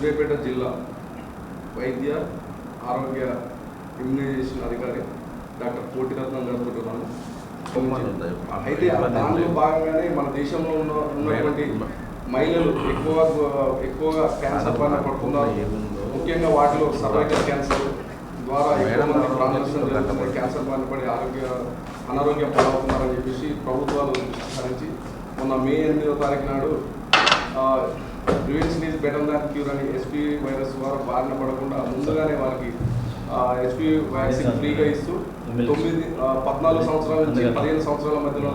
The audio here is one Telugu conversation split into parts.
సూర్యాపేట జిల్లా వైద్య ఆరోగ్య ఇమ్యునైజేషన్ అధికారి డాక్టర్ కోటిరత్నం గారితో ఉన్నాను. అయితే దానిలో భాగంగానే మన దేశంలో ఉన్నటువంటి మహిళలు ఎక్కువగా క్యాన్సర్ బారిన పడుతున్నారు. ముఖ్యంగా వాటిలో సర్వైకల్ క్యాన్సర్ ద్వారా ఎక్కువ మంది ప్రాణనష్టం జరుగుతుంది. క్యాన్సర్ బారిన పడి అనారోగ్యం పాలవుతున్నారని చెప్పేసి ప్రభుత్వాలు హరించి మొన్న మే 8వ తారీఖు నాడు prevention is better than cure అని HPV వైరస్ ద్వారా బారిన పడకుండా ముందుగానే వారికి HPV వ్యాక్సిన్ ఫ్రీగా ఇస్తూ 14 సంవత్సరాల నుంచి 15 సంవత్సరాల మధ్యలో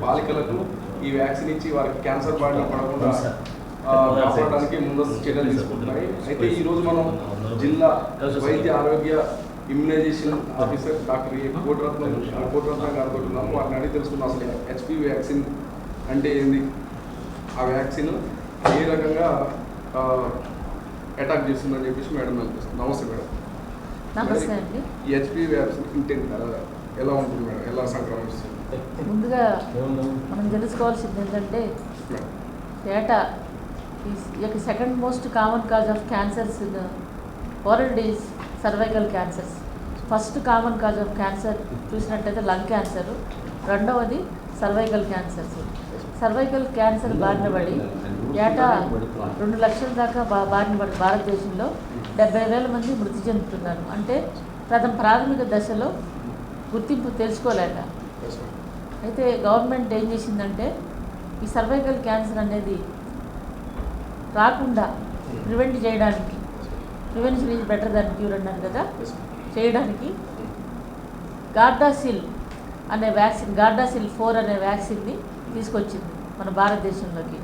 బాలికలకు ఈ వ్యాక్సిన్ ఇచ్చి వారికి క్యాన్సర్ బారిన పడకుండా కాపాడడానికి ముందస్తు చర్యలు తీసుకుంటున్నాయి. అయితే ఈరోజు మనం జిల్లా వైద్య ఆరోగ్య ఇమ్యునైజేషన్ ఆఫీసర్ డాక్టర్ కోటిరత్నం గారితో ఉన్నాము. వారిని అడిగి తెలుసుకున్నాం అసలు HPV వ్యాక్సిన్ అంటే ఏంది, ఆ వ్యాక్సిన్ ఏ రకంగా అటాక్ చేస్తుందని చెప్పేసి మేడం అనిపిస్తుంది. నమస్తే మేడం. నమస్తే అండి. ఈ HPV వ్యాక్సిన్ ఇంటెంట్ ఎలా ఉంటుంది మేడం, ఎలా సంక్రమిస్తుంది? ముందుగా మనం తెలుసుకోవాల్సింది ఏంటంటే డేటా ఈ second most common cause of cancers in world is cervical cancers. First common cause of cancer చూసినట్టయితే లంగ్ క్యాన్సర్, రెండవది సర్వైకల్ క్యాన్సర్స్. సర్వైకల్ క్యాన్సర్ బారిన పడి ఏటా 2 లక్షల దాకా బారిన పడి భారతదేశంలో 70,000 మంది మృతి చెందుతున్నారు. అంటే ప్రాథమిక దశలో గుర్తింపు తెలుసుకోలేక. అయితే గవర్నమెంట్ ఏం చేసిందంటే ఈ సర్వైకల్ క్యాన్సర్ అనేది రాకుండా ప్రివెంట్ చేయడానికి, prevention is better than cure అన్నారు కదా, చేయడానికి గార్డాసిల్ అనే వ్యాక్సిన్, గార్డాసిల్ 4 అనే వ్యాక్సిన్ని తీసుకొచ్చింది మన భారతదేశంలోకి.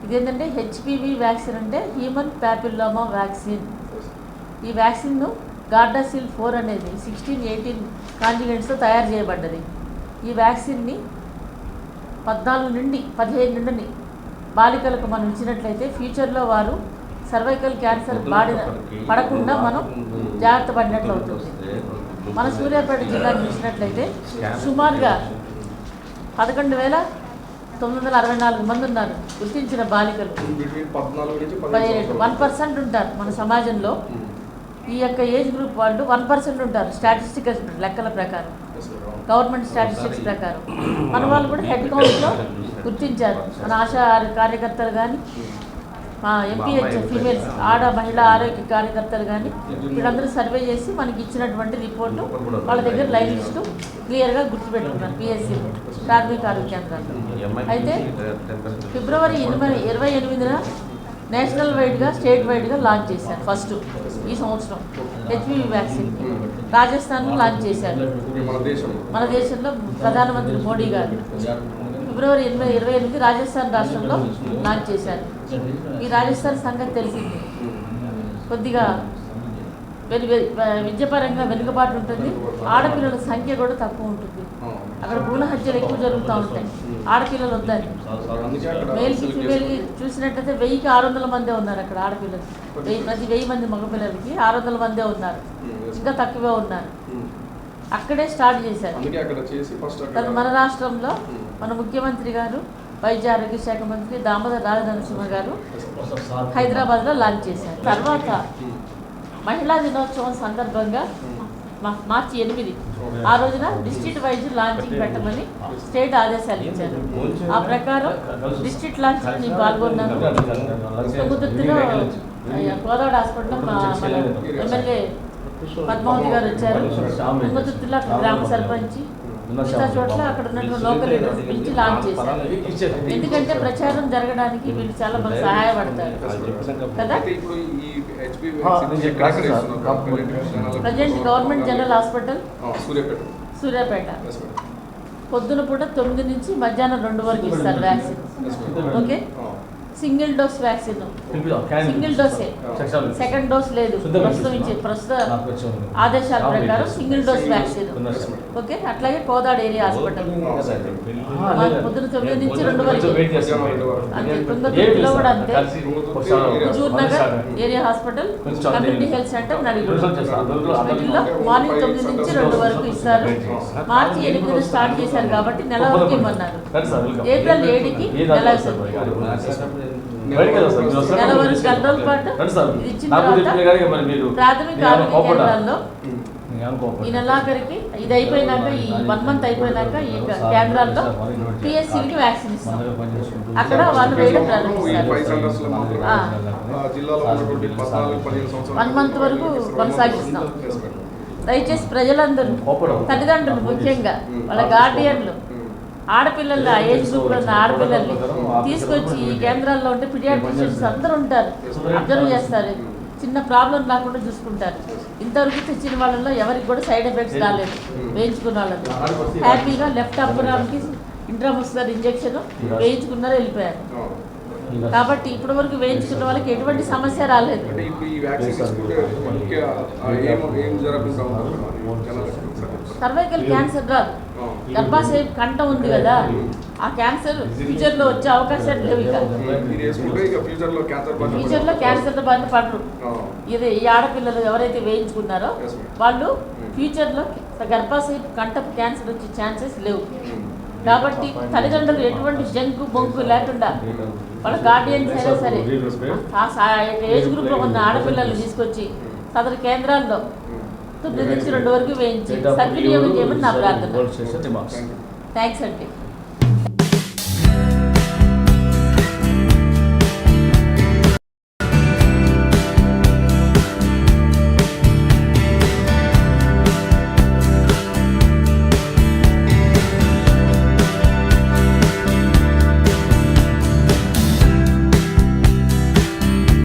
ఇదేంటంటే HPV వ్యాక్సిన్ అంటే హ్యూమన్ ప్యాపిల్లోమా వ్యాక్సిన్. ఈ వ్యాక్సిన్ను గార్డాసిల్ 4 అనేది 16-18 కాంజుగేట్స్తో తయారు చేయబడ్డది. ఈ వ్యాక్సిన్ని 14 నుండి 15 నుండి బాలికలకు మనం ఇచ్చినట్లయితే ఫ్యూచర్లో వారు సర్వైకల్ క్యాన్సర్ పడకుండా మనం జాగ్రత్త పడినట్లు అవుతుంది. మన సూర్యాపేట జిల్లాకు చూసినట్లయితే సుమారుగా 11,964 మంది ఉన్నారు గుర్తించిన బాలికలు. 1% ఉంటారు మన సమాజంలో. ఈ యొక్క ఏజ్ గ్రూప్ వాళ్ళు 1% ఉంటారు స్టాటిస్టికల్ లెక్కల ప్రకారం, గవర్నమెంట్ స్టాటిస్టిక్స్ ప్రకారం. మన వాళ్ళు కూడా హెడ్ కౌంట్లో గుర్తించారు. మన ఆశా కార్యకర్తలు కానీ, మా MPH ఫీమేల్స్ మహిళా ఆరోగ్య కార్యకర్తలు కానీ వీళ్ళందరూ సర్వే చేసి మనకి ఇచ్చినటువంటి రిపోర్టు వాళ్ళ దగ్గర లైన్ లిస్టు క్లియర్గా గుర్తుపెట్టుకున్నారు PSC ప్రాథమిక ఆరోగ్య కేంద్రాల్లో. అయితే ఫిబ్రవరి 28న నేషనల్ వైడ్గా, స్టేట్ వైడ్గా లాంచ్ చేశారు. ఫస్ట్ ఈ సంవత్సరం HPV వ్యాక్సిన్ రాజస్థాన్లో లాంచ్ చేశారు. మన దేశంలో ప్రధానమంత్రి మోడీ గారు ఫిబ్రవరి 28 రాజస్థాన్ రాష్ట్రంలో లాంచ్ చేశారు. ఈ రాజస్థాన్ సంగతి తెలిసింది. కొద్దిగా విద్యాపరంగా వెనుకబాటు ఉంటుంది. ఆడపిల్లల సంఖ్య కూడా తక్కువ ఉంటుంది. అక్కడ భ్రూణ హత్యలు ఎక్కువ జరుగుతూ ఉంటాయి. ఆడపిల్లలు వద్దని మేల్కి ఫీమేల్కి చూసినట్లయితే 1000కి 600 మందే ఉన్నారు అక్కడ ఆడపిల్లలు. ప్రతి 1000 మంది మగపిల్లలకి 600 మందే ఉన్నారు, ఇంకా తక్కువే ఉన్నారు. అక్కడే స్టార్ట్ చేశారు. మన రాష్ట్రంలో మన ముఖ్యమంత్రి గారు, వైద్య ఆరోగ్య శాఖ మంత్రి దామోదర్ రాజనరసింహ గారు హైదరాబాద్లో లాంచ్ చేశారు. తర్వాత మహిళా దినోత్సవం సందర్భంగా మార్చి 8 ఆ రోజున డిస్ట్రిక్ట్ వైజ్ లాంచింగ్ పెట్టమని స్టేట్ ఆదేశాలు ఇచ్చారు. ఆ ప్రకారం డిస్ట్రిక్ట్ లాంచ్లో నేను పాల్గొన్నాను. తుంగతుర్తిలో కోదాడ హాస్పిటల్లో మన ఎమ్మెల్యే పద్మావతి గారు వచ్చారు. తుంగతుర్తిలో గ్రామ సర్పంచి మిగతా చోట్ల అక్కడ ఉన్నటువంటి లోకల్ లీడర్స్ పిలిచి లాంచ్ చేశారు. ఎందుకంటే ప్రచారం జరగడానికి వీళ్ళు చాలా బాగా సహాయపడతారు కదా. Present government general hospital Suryapet పొద్దున పూట 9 నుంచి మధ్యాహ్నం 2 వరకు ఇస్తారు vaccine. Okay, single dose vaccine, single డోసే, సెకండ్ డోస్ లేదు. ప్రస్తుత ఆదేశాల ప్రకారం సింగిల్ డోస్ వ్యాక్సిన్. ఓకే, అట్లాగే కోదాడ ఏరియా హాస్పిటల్ పొద్దున 9 నుంచి 2 వరకు అంతే. తుంగతుర్తిలో కూడా అంతే. Huzur Nagar area hospital, community health centre, Nadiguda వీటిల్లో మార్నింగ్ 9 నుంచి 2 వరకు ఇస్తారు. మార్చి 8న స్టార్ట్ చేశారు కాబట్టి నెల వరకు ఇవ్వమన్నారు. ఏప్రిల్ 7కి నెల బయటికి వెళ్దాం సార్, మీరు వస్తారు నెల కాబట్టి వరకు తీసుకెళ్తాం. నెల రోజుల పాటు రండి సార్, ఇది ఇచ్చిన నాకు తర్వాత చెప్పిన కానీ మరి మీరు ప్రాథమిక నేను ఆరోగ్య కోపడ్డా. కేంద్రాల్లో ఈ నెలాఖరికి ఇది అయిపోయినాక ఈ 1 మంత్ అయిపోయినాక ఈ కేంద్రాల్లో పిఎస్సీకి వ్యాక్సిన్ ఇస్తాం. అక్కడ వాళ్ళు వేయడం ఈ ప్రారంభిస్తారు. 5 సెంటర్స్ లో మాత్రం ఆ. జిల్లాలో ఉన్నటువంటి 14-15 సంవత్సరాల 1 మంత్ వరకు కొనసాగిస్తాం. దయచేసి ప్రజలందరూ తల్లిదండ్రులు ముఖ్యంగా వాళ్ళ గార్డియన్లు ఆడపిల్లలు ఆ ఏజ్ గ్రూప్లో ఉన్న ఆడపిల్లల్ని తీసుకొచ్చి ఈ కేంద్రాల్లో ఉంటే పిడియాట్రిషియన్స్ అందరూ ఉంటారు, అబ్జర్వ్ చేస్తారు, చిన్న ప్రాబ్లం రాకుండా చూసుకుంటారు. ఇంతవరకు తెచ్చిన వాళ్ళలో ఎవరికి కూడా సైడ్ ఎఫెక్ట్స్ రాలేదు. వేయించుకున్న వాళ్ళలో హ్యాపీగా లెఫ్ట్ అప్పర్ ఆర్మ్కి ఇంట్రామస్కులర్ ఇంజెక్షన్ వేయించుకున్నారు, వెళ్ళిపోయారు. కాబట్టి ఇప్పటి వరకు వేయించుకున్న వాళ్ళకి ఎటువంటి సమస్య రాలేదు. అంటే ఇప్పుడు ఈ వ్యాక్సిన్ తీసుకుంటే ముఖ్య ఏం జరగకుండా ఉంటుంది? సర్వైకల్ క్యాన్సర్ రాదు, గర్భాశయ కంఠ ఉంది కదా, ఆ క్యాన్సర్ ఫ్యూచర్లో వచ్చే అవకాశాలు లేవు. ఇది వేసుకుంటే ఇక ఫ్యూచర్లో ఫ్యూచర్లో క్యాన్సర్ బారిన పడరు. ఇది ఈ ఆడపిల్లలు ఎవరైతే వేయించుకున్నారో వాళ్ళు ఫ్యూచర్లో గర్భాశయ కంఠపు క్యాన్సర్ వచ్చే ఛాన్సెస్ లేవు. కాబట్టి తల్లిదండ్రులు ఎటువంటి జంకు బొంకు లేకుండా వాళ్ళ గార్డియన్స్ అయినా సరే ఆ ఏజ్ గ్రూప్లో ఉన్న ఆడపిల్లలు తీసుకొచ్చి సదరు కేంద్రాల్లో 9 నుంచి 2 వరకు వేయించి సద్వినియోగం చేయమని నా ప్రార్థన. థ్యాంక్స్ అండి.